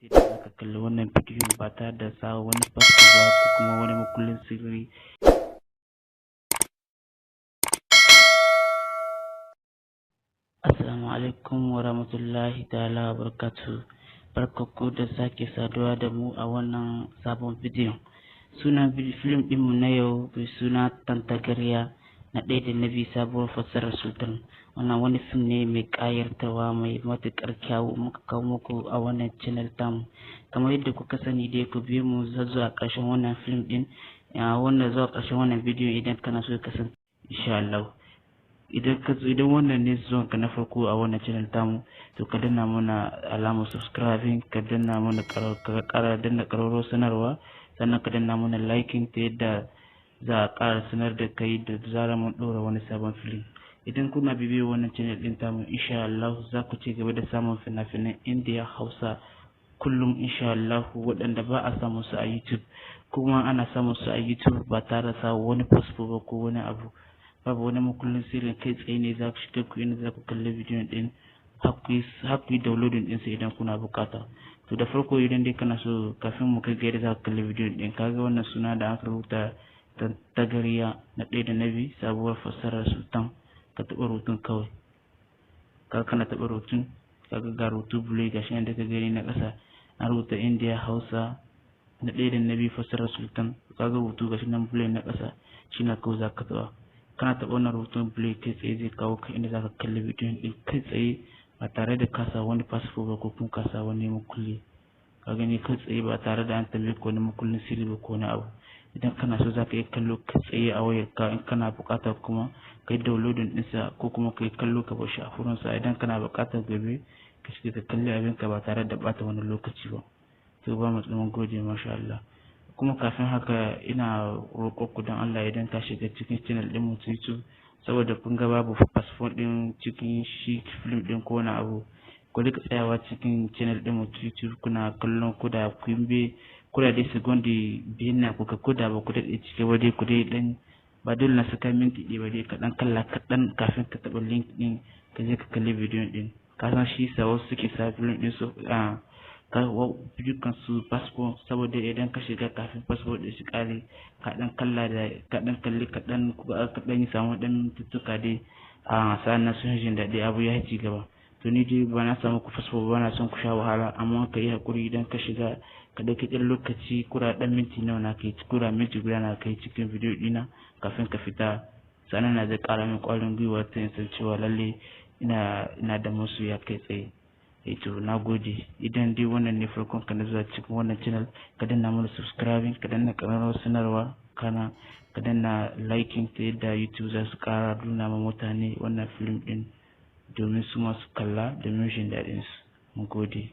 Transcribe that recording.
sai da zaka kalli wannan bidiyo ba tare da sa wani fasfo ba ko kuma wani makullin sirri. Assalamu alaikum wa rahmatullahi ta'ala wa barakatuh. Barkanku da sake saduwa da mu a wannan sabon bidiyon. Sunan film ɗinmu na yau mai suna Tantagarya na ɗaya da na biyu sabuwar fassarar Sultan. Wannan wani fim ne mai ƙayartarwa mai matuƙar kyawu muka kawo muku a wannan channel tamu. Kamar yadda kuka sani dai ku biyo mu zuwa ƙarshen wannan film ɗin, zuwa ƙarshen wannan bidiyo idan kana so ka san insha Allah. Idan wannan ne zuwan ka na farko a wannan channel tamu, to ka danna mana alamar subscribing, ka danna mana danna ƙararrawar sanarwa, sannan ka danna mana liking ta yadda za a ƙara sanar da kai da zarar mun ɗora wani sabon film. Idan kuna bibiyo wannan channel ɗin tamu, insha Allah za ku ci gaba da samun fina-finan Indiya, Hausa kullum insha Allah, waɗanda ba a samun su a YouTube, kuma ana samun su a YouTube ba tare da sa wani fasfo ba ko wani abu. Babu wani makullin sirrin, kai tsaye ne za ku shiga ku inda za ku kalli bidiyon ɗin, har ku yi downloading ɗinsa idan kuna bukata. To da farko idan dai kana so, kafin mu kai ga yadda za ka kalli bidiyon ɗin, kaga wannan suna da aka rubuta Tantagarya na ɗaya da na biyu sabuwar fassarar Sultan, ka taɓa rubutun kawai. Kana taɓa rubutun, kaga ga rubutu blue gashi nan da ka gani na ƙasa an rubuta Indiya, Hausa na ɗaya da na biyu fassarar Sultan, kaga rubutu gashi nan blue na ƙasa, shi na kawai za ka taɓa. Kana taɓa wannan rubutun blue, kai tsaye zai kawo ka inda za ka kalli bidiyon ɗin kai tsaye ba tare da kasa wani fasfo ba ko kuma kasa wani makulli. Ka gani kai tsaye ba tare da an tambaye ko wani makullin sirri ba ko wani abu. Idan kana so za ka iya kallo kai tsaye a wayarka, in kana buƙatar kuma ka yi downloading ɗinsa ko kuma ka yi kallo ka bar shi a furinsa. Idan kana buƙatar gobe ka shiga ka kalli abinka ba tare da ɓata wani lokaci ba. To ba mu tsaman gode, masha Allah. Kuma kafin haka ina roƙon ku don Allah, idan ka shiga cikin channel ɗin mu YouTube, saboda kun ga babu fasfo ɗin cikin shi film ɗin ko wani abu, ku rika tsayawa cikin channel ɗin mu YouTube kuna kallon kuda kuda dai segondi biyun na kuka kuda ba ku daɗe cike ba dai ku dai ɗan, ba dole na saka minti ɗaya ba dai kaɗan kalla kaɗan kafin ka taɓa link ɗin ka je ka kalli bidiyon ɗin. Ka san shi sa wasu suke sa film ɗin su dukkan su fasfo, saboda idan ka shiga kafin fasfo ɗin shi ƙare ka ɗan kalla da kaɗan kalli kaɗan yi samu ɗan tuttuka dai sa'an nan sun jin daɗi abu ya ci gaba. To ni dai ba na samu ku fasfo ba na son ku sha wahala, amma ka yi haƙuri idan ka shiga ka ɗauki ɗan lokaci, kura ɗan minti nawa na kai, kura minti guda na kai cikin bidiyo ɗina kafin ka fita, sannan na zai ƙara min ƙwarin gwiwa ta yin san cewa lalle ina da musu ya kai tsaye. To na gode. Idan dai wannan ne farkon ka na zuwa cikin wannan channel, ka danna mana subscribing, ka danna ƙararrawar sanarwa, ka danna liking ta yadda YouTube za su ƙara nuna ma mutane wannan film ɗin domin su masu kalla domin jin daɗinsu. Mun gode.